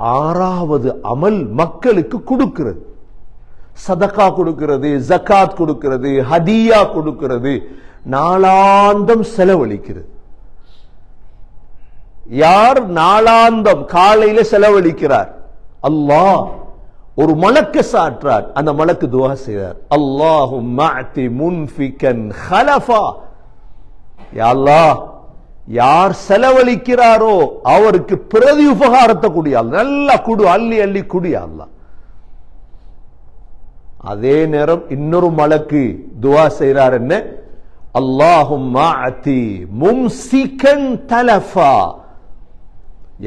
ஆறாவது அமல் மக்களுக்கு கொடுக்கிறது. சதகா கொடுக்கிறது, ஜகாத் கொடுக்கிறது, ஹதியா கொடுக்கிறது, நாளாந்தம் செலவழிக்கிறது. யார் நாளாந்தம் காலையில செலவழிக்கிறார், அல்லாஹ் ஒரு மலக்கு சாற்றார், அந்த மலக்கு துஆ செய்றார், அல்லாஹும்ம அதி முன்ஃபிகன் ஹலஃபா, யா அல்லாஹ் யார் செலவழிக்கிறாரோ அவருக்கு பிரதி உபகாரத்தை குடியா, நல்லா குடு, அள்ளி அள்ளி குடியா அல்லாஹ். அதே நேரம் இன்னொரு மலக்கு துஆ செய்றார், என்ன, அல்லாஹும்ம அதி மும்சிகன் தலஃபா,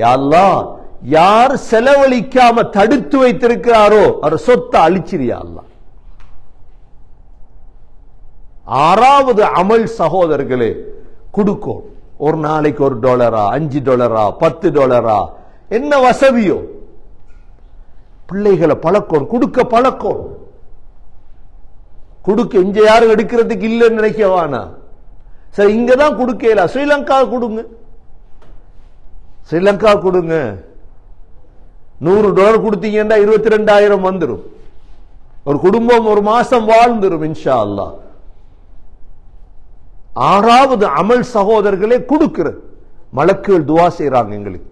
யா அல்லாஹ் யார் செலவழிக்காம தடுத்து வைத்திருக்கிறாரோ அவர் சொத்தை அழிச்சிரியா அல்லாஹ். ஆறாவது அமல் சகோதரர்களே கொடுக்கும். ஒரு நாளைக்கு $1, $5, $10, என்ன வசதியோ பிள்ளைகளை பழக்கம், கொடுக்க பழக்கம். கொடுக்க இங்க யாரும் எடுக்கிறதுக்கு இல்லைன்னு நினைக்கவானா, சரி இங்கதான் கொடுக்கல, ஸ்ரீலங்கா கொடுங்க, ஸ்ரீலங்கா கொடுங்க. $100 கொடுத்தீங்கன்னா 22,000 வந்துடும். ஒரு குடும்பம் ஒரு மாசம் வாழ்ந்துரும் இன்ஷா அல்லாஹ். ஆறாவது அமல் சகோதரர்களே கொடுக்கிறது. மலக்குகள் துஆ செய்றாங்க எங்களுக்கு.